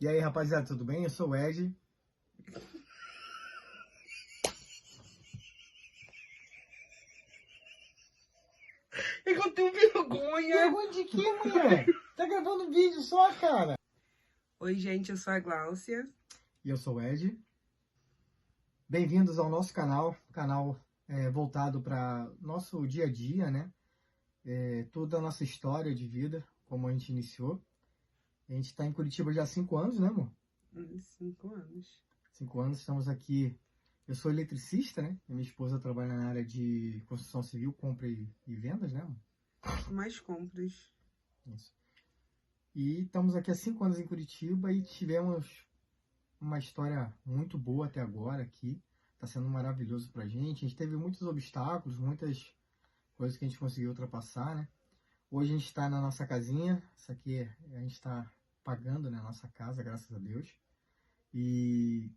E aí, rapaziada, tudo bem? Eu sou o Ed. É que eu tenho vergonha. Vergonha de quê, mulher? Tá gravando vídeo só, cara. Oi, gente, eu sou a Gláucia. E eu sou o Ed. Bem-vindos ao nosso canal voltado para nosso dia a dia, né? Toda a nossa história de vida, como a gente iniciou. A gente está em Curitiba já há 5 anos, né, amor? 5 anos. 5 anos, estamos aqui. Eu sou eletricista, né? E minha esposa trabalha na área de construção civil, compra e vendas, né, amor? Mais compras. Isso. E estamos aqui há 5 anos em Curitiba e tivemos uma história muito boa até agora aqui. Está sendo maravilhoso para a gente. A gente teve muitos obstáculos, muitas coisas que a gente conseguiu ultrapassar, né? Hoje a gente está na nossa casinha. Isso aqui a gente está pagando, né, a nossa casa, graças a Deus. E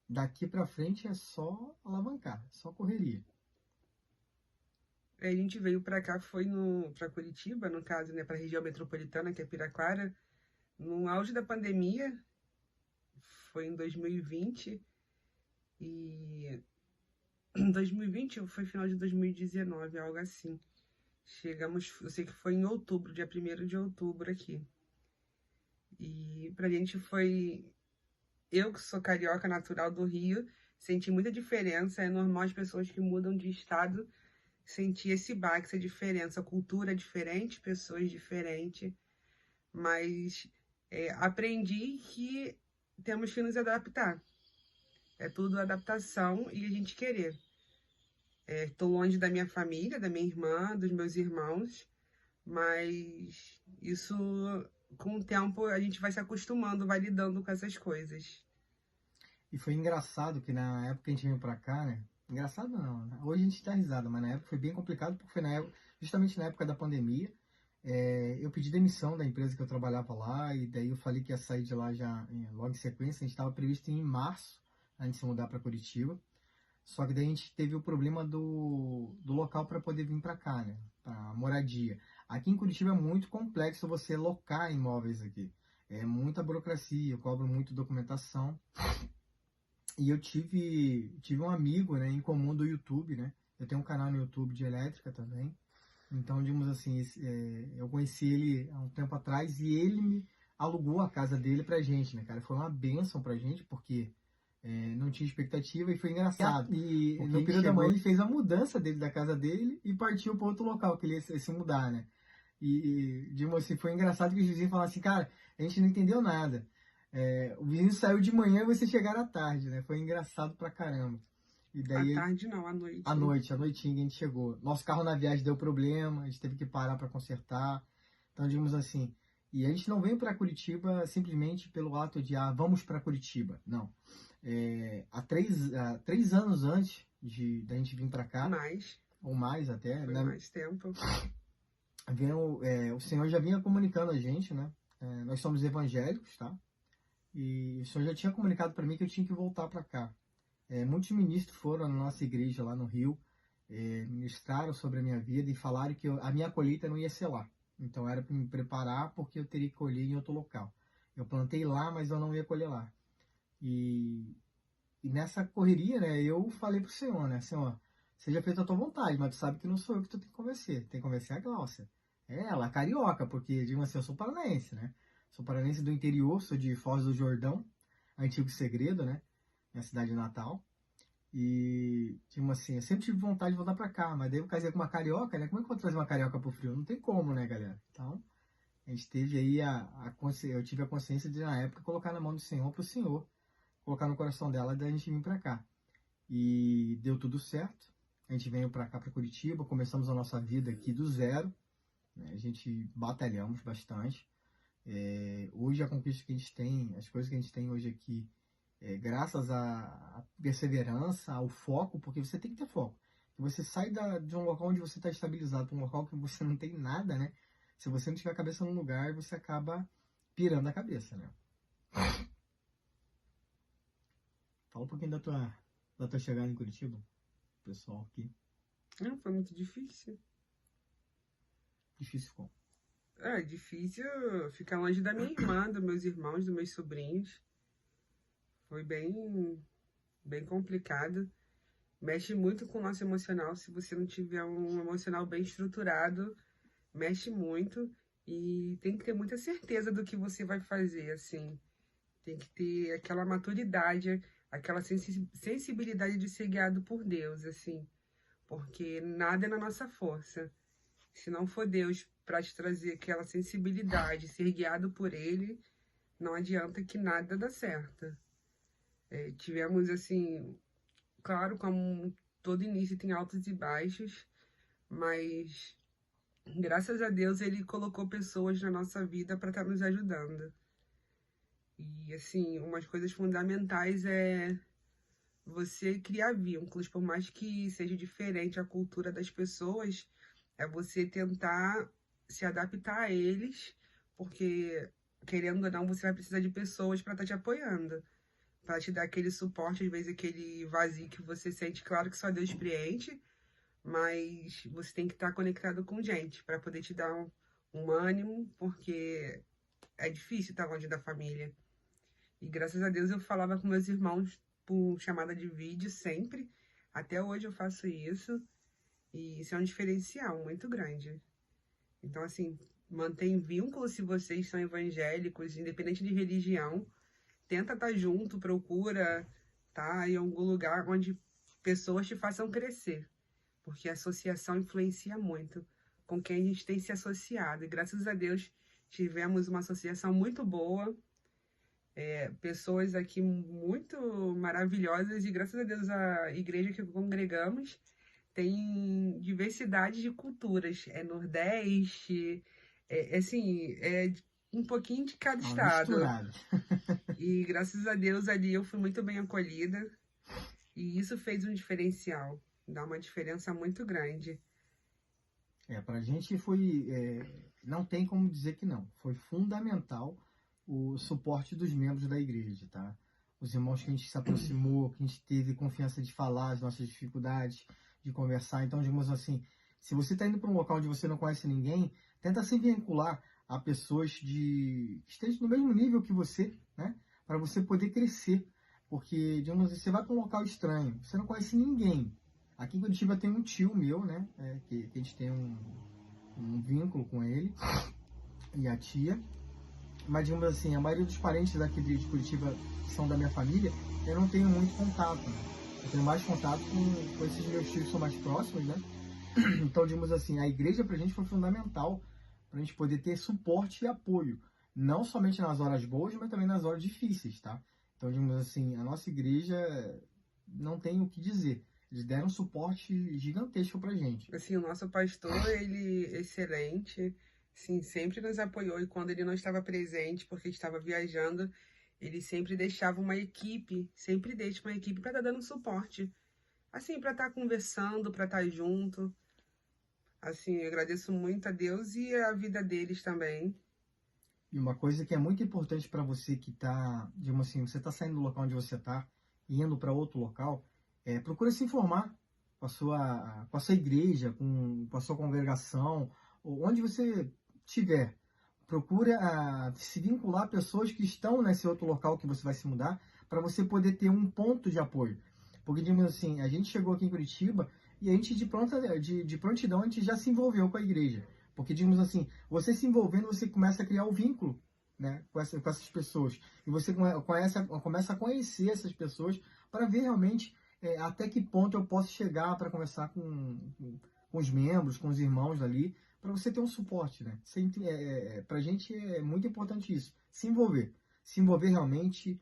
daqui para frente é só alavancar, só correria. A gente veio pra cá, foi pra Curitiba, no caso, né, pra região metropolitana, que é Piraquara, no auge da pandemia. Foi em 2020. E em 2020 ou foi final de 2019, algo assim. Chegamos, eu sei que foi em outubro, dia 1º de outubro aqui. E pra gente foi... Eu que sou carioca, natural do Rio, senti muita diferença. É normal as pessoas que mudam de estado sentir esse baque, essa diferença. Cultura diferente, pessoas diferentes. Mas aprendi que temos que nos adaptar. É tudo adaptação e a gente querer. Estou longe da minha família, da minha irmã, dos meus irmãos, mas isso, com o tempo, a gente vai se acostumando, vai lidando com essas coisas. E foi engraçado que na época que a gente veio pra cá, né? Engraçado não, né? Hoje a gente dá risada, mas na época foi bem complicado porque foi justamente na época da pandemia. Eu pedi demissão da empresa que eu trabalhava lá e daí eu falei que ia sair de lá já logo em sequência. A gente estava previsto em março a gente se mudar para Curitiba. Só que daí a gente teve o problema do local para poder vir para cá, né? Para moradia. Aqui em Curitiba é muito complexo você locar imóveis aqui. É muita burocracia, eu cobro muito documentação. E eu tive um amigo, né, em comum do YouTube, né? Eu tenho um canal no YouTube de elétrica também. Então, digamos assim, eu conheci ele há um tempo atrás e ele me alugou a casa dele pra gente, né, cara? Foi uma bênção pra gente, porque não tinha expectativa e foi engraçado. E no período da manhã ele fez a mudança dele da casa dele e partiu para outro local que ele ia se mudar, né? Digamos assim, foi engraçado que os vizinhos falaram assim, cara, a gente não entendeu nada. O vizinho saiu de manhã e vocês chegaram à tarde, né? Foi engraçado pra caramba. E À daí, tarde não, à noite. à noitinha a gente chegou. Nosso carro na viagem deu problema, a gente teve que parar para consertar. Então, digamos assim, e a gente não veio para Curitiba simplesmente pelo ato de, vamos para Curitiba. Não. Há 3 anos antes da gente vir para cá, Mais. ou mais até, Foi né? mais tempo. O Senhor já vinha comunicando a gente, né? Nós somos evangélicos, tá? E o Senhor já tinha comunicado para mim que eu tinha que voltar para cá. Muitos ministros foram na nossa igreja lá no Rio, ministraram sobre a minha vida e falaram que a minha colheita não ia ser lá. Então era para me preparar porque eu teria que colher em outro local. Eu plantei lá, mas eu não ia colher lá. E nessa correria, né, eu falei pro Senhor, né, Senhor, seja feita a tua vontade, mas tu sabe que não sou eu que tu tem que convencer. Tem que convencer a Gláucia. Ela, a carioca, porque, digo assim, eu sou paranaense, né? Sou paranaense do interior, sou de Foz do Jordão, Antigo Segredo, né? Minha cidade natal. E, tipo assim, eu sempre tive vontade de voltar pra cá, mas daí eu casei com uma carioca, né? Como é que eu vou trazer uma carioca pro frio? Não tem como, né, galera? Então, a gente teve aí eu tive a consciência de, na época, colocar na mão do Senhor pro Senhor colocar no coração dela da gente vir pra cá. E deu tudo certo. A gente veio pra cá, pra Curitiba, começamos a nossa vida aqui do zero, né? A gente batalhamos bastante. Hoje a conquista que a gente tem, as coisas que a gente tem hoje aqui, graças à perseverança, ao foco, porque você tem que ter foco. Você sai de um local onde você está estabilizado para um local que você não tem nada, né? Se você não tiver a cabeça no lugar, você acaba pirando a cabeça, né? Fala um pouquinho da tua chegada em Curitiba, pessoal aqui. Não, foi muito difícil. Difícil como? É difícil ficar longe da minha irmã, dos meus irmãos, dos meus sobrinhos. Foi bem complicado. Mexe muito com o nosso emocional. Se você não tiver um emocional bem estruturado, mexe muito. E tem que ter muita certeza do que você vai fazer, assim. Tem que ter aquela maturidade, aquela sensibilidade de ser guiado por Deus, assim. Porque nada é na nossa força. Se não for Deus para te trazer aquela sensibilidade, ser guiado por Ele, não adianta que nada dá certo. Tivemos, assim, claro, como todo início tem altos e baixos, mas graças a Deus Ele colocou pessoas na nossa vida para estar nos ajudando. E, assim, umas coisas fundamentais é você criar vínculos, por mais que seja diferente a cultura das pessoas, é você tentar se adaptar a eles, porque, querendo ou não, você vai precisar de pessoas para estar te apoiando, para te dar aquele suporte, às vezes aquele vazio que você sente, claro que só Deus preenche, mas você tem que estar conectado com gente para poder te dar um ânimo, porque é difícil estar longe da família. E graças a Deus eu falava com meus irmãos por chamada de vídeo sempre. Até hoje eu faço isso. E isso é um diferencial muito grande. Então, assim, mantém vínculo se vocês são evangélicos, independente de religião. Tenta estar junto, procura estar em algum lugar onde pessoas te façam crescer. Porque a associação influencia muito com quem a gente tem se associado. E graças a Deus tivemos uma associação muito boa, pessoas aqui muito maravilhosas e graças a Deus a igreja que congregamos tem diversidade de culturas, é Nordeste, assim, é um pouquinho de cada Uma estado. misturada. E graças a Deus ali eu fui muito bem acolhida e isso fez um diferencial, dá uma diferença muito grande. Pra gente foi, não tem como dizer que não, foi fundamental o suporte dos membros da igreja, tá? Os irmãos que a gente se aproximou, que a gente teve confiança de falar as nossas dificuldades, de conversar. Então, digamos assim, se você está indo para um local onde você não conhece ninguém, tenta se vincular a pessoas que estejam no mesmo nível que você, né? Para você poder crescer. Porque, digamos assim, você vai para um local estranho, você não conhece ninguém. Aqui em Curitiba tem um tio meu, né? Que a gente tem um vínculo com ele e a tia. Mas, digamos assim, a maioria dos parentes daqui de Curitiba, que são da minha família, eu não tenho muito contato, né? Eu tenho mais contato com esses meus tios que são mais próximos, né? Então, digamos assim, a igreja pra gente foi fundamental pra gente poder ter suporte e apoio. Não somente nas horas boas, mas também nas horas difíceis, tá? Então, digamos assim, a nossa igreja não tem o que dizer. Eles deram um suporte gigantesco pra gente. Assim, o nosso pastor, ele é excelente, sim, sempre nos apoiou e quando ele não estava presente, porque estava viajando, ele sempre deixava uma equipe, sempre deixa uma equipe para estar dando suporte. Assim, para estar conversando, para estar junto. Assim, eu agradeço muito a Deus e a vida deles também. E uma coisa que é muito importante para você que está, digamos assim, você está saindo do local onde você está e indo para outro local, procura se informar com a sua igreja, com a sua congregação, ou onde você estiver. Procura se vincular a pessoas que estão nesse outro local que você vai se mudar, para você poder ter um ponto de apoio. Porque, digamos assim, a gente chegou aqui em Curitiba e a gente, de prontidão, a gente já se envolveu com a igreja. Porque, digamos assim, você se envolvendo, você começa a criar o vínculo, né, com essas pessoas. E você começa a conhecer essas pessoas para ver realmente até que ponto eu posso chegar para conversar com os membros, com os irmãos ali, para você ter um suporte. Né? Para a gente é muito importante isso, se envolver. Se envolver realmente,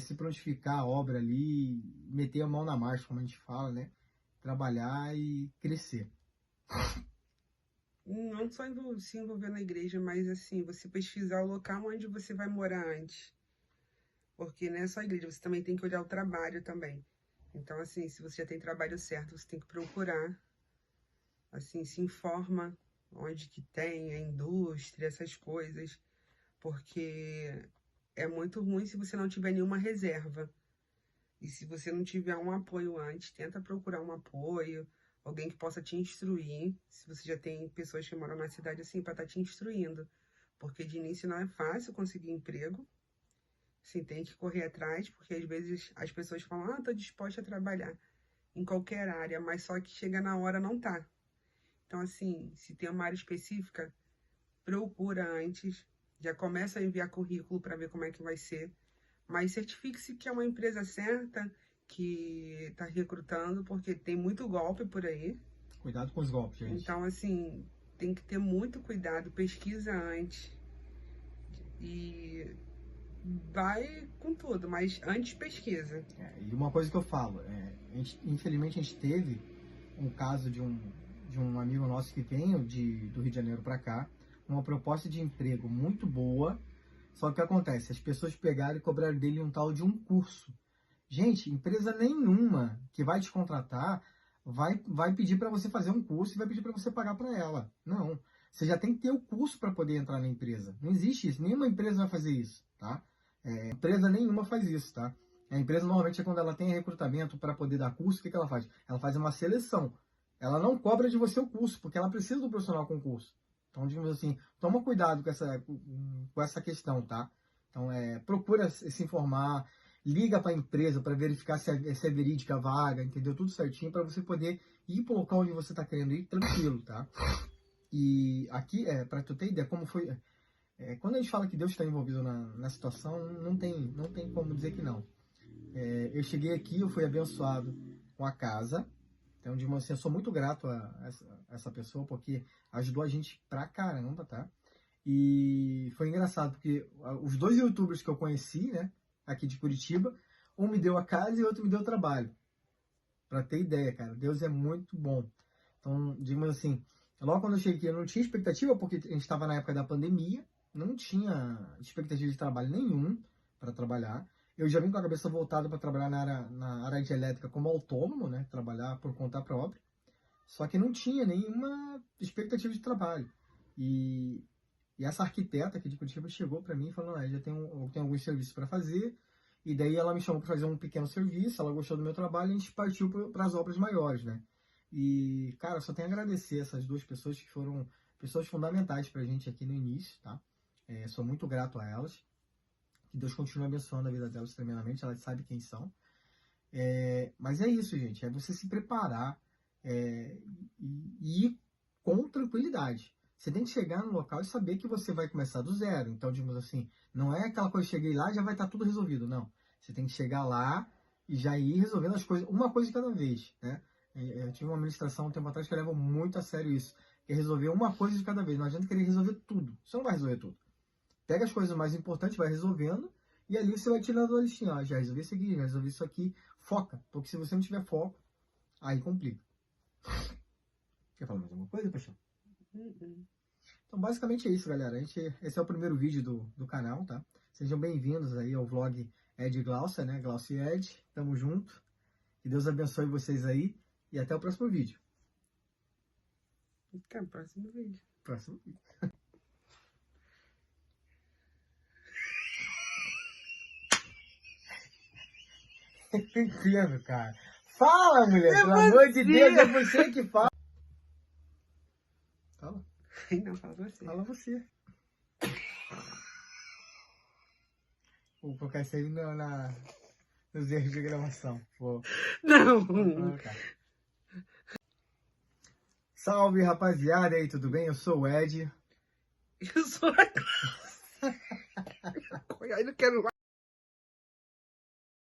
se prontificar a obra ali, meter a mão na marcha, como a gente fala, né? Trabalhar e crescer. Não só se envolver na igreja, mas assim, você pesquisar o local onde você vai morar antes. Porque não é só a igreja, você também tem que olhar o trabalho também. Então, assim, se você já tem trabalho certo, você tem que procurar. Assim, se informa onde que tem a indústria, essas coisas. Porque é muito ruim se você não tiver nenhuma reserva. E se você não tiver um apoio antes, tenta procurar um apoio, alguém que possa te instruir, se você já tem pessoas que moram na cidade assim, para estar te instruindo. Porque de início não é fácil conseguir emprego, você tem que correr atrás, porque às vezes as pessoas falam, ah, estou disposta a trabalhar em qualquer área, mas só que chega na hora não tá. Então assim, se tem uma área específica, procura antes, já começa a enviar currículo para ver como é que vai ser, mas certifique-se que é uma empresa certa, que está recrutando, porque tem muito golpe por aí. Cuidado com os golpes, gente. Então, assim, tem que ter muito cuidado, pesquisa antes e vai com tudo, mas antes pesquisa. E uma coisa que eu falo, infelizmente a gente teve um caso de um amigo nosso que veio do Rio de Janeiro para cá, uma proposta de emprego muito boa, só que o que acontece? As pessoas pegaram e cobraram dele um tal de um curso. Gente, empresa nenhuma que vai te contratar vai pedir para você fazer um curso e vai pedir para você pagar para ela. Não. Você já tem que ter o curso para poder entrar na empresa. Não existe isso. Nenhuma empresa vai fazer isso, tá? Empresa nenhuma faz isso, tá? A empresa normalmente é quando ela tem recrutamento para poder dar curso, o que ela faz? Ela faz uma seleção. Ela não cobra de você o curso, porque ela precisa do profissional com curso. Então, digamos assim, toma cuidado com essa questão, tá? Então, procura se informar, liga para a empresa para verificar se é verídica a vaga, entendeu? Tudo certinho para você poder ir para o local onde você está querendo ir tranquilo, tá? E aqui, para tu ter ideia como foi... quando a gente fala que Deus está envolvido na situação, não tem como dizer que não. Eu cheguei aqui, eu fui abençoado com a casa. Então, de uma, assim, eu sou muito grato a essa pessoa, porque ajudou a gente pra caramba, tá? E foi engraçado, porque os dois youtubers que eu conheci, né, aqui de Curitiba, um me deu a casa e o outro me deu o trabalho. Pra ter ideia, cara, Deus é muito bom. Então, digamos assim, logo quando eu cheguei aqui, eu não tinha expectativa, porque a gente estava na época da pandemia, não tinha expectativa de trabalho nenhum para trabalhar. Eu já vim com a cabeça voltada para trabalhar na área de elétrica como autônomo, né? Trabalhar por conta própria. Só que não tinha nenhuma expectativa de trabalho. E essa arquiteta aqui de Curitiba chegou para mim e falou, eu tenho alguns serviços para fazer. E daí ela me chamou para fazer um pequeno serviço, ela gostou do meu trabalho e a gente partiu para as obras maiores, né? E, cara, eu só tenho a agradecer essas duas pessoas que foram pessoas fundamentais pra gente aqui no início, tá? Sou muito grato a elas. Que Deus continue abençoando a vida delas tremendamente, elas sabem quem são. Mas é isso, gente. É você se preparar e ir com tranquilidade. Você tem que chegar no local e saber que você vai começar do zero. Então, digamos assim, não é aquela coisa, cheguei lá e já vai estar tudo resolvido. Não. Você tem que chegar lá e já ir resolvendo as coisas, uma coisa de cada vez, né? Eu tive uma administração um tempo atrás que leva muito a sério isso. Que é resolver uma coisa de cada vez. Não adianta querer resolver tudo. Você não vai resolver tudo. Pega as coisas mais importantes, vai resolvendo, e ali você vai tirando a listinha. Já resolvi isso aqui, já resolvi isso aqui. Foca, porque se você não tiver foco, aí complica. Quer falar mais alguma coisa, Paixão? Então, basicamente é isso, galera. Esse é o primeiro vídeo do canal, tá? Sejam bem-vindos aí ao vlog Ed Glaucia, né? Glaucia e Ed. Tamo junto. Que Deus abençoe vocês aí. E até o próximo vídeo. Até o próximo vídeo. Próximo vídeo. Entendo, cara. Fala, mulher, pelo amor de Deus, é você que fala. Fala. Não, fala você. Fala você. Vou colocar isso aí nos erros de gravação. Não. Salve, rapaziada, e aí, tudo bem? Eu sou o Ed. Eu sou a... Eu não quero mais.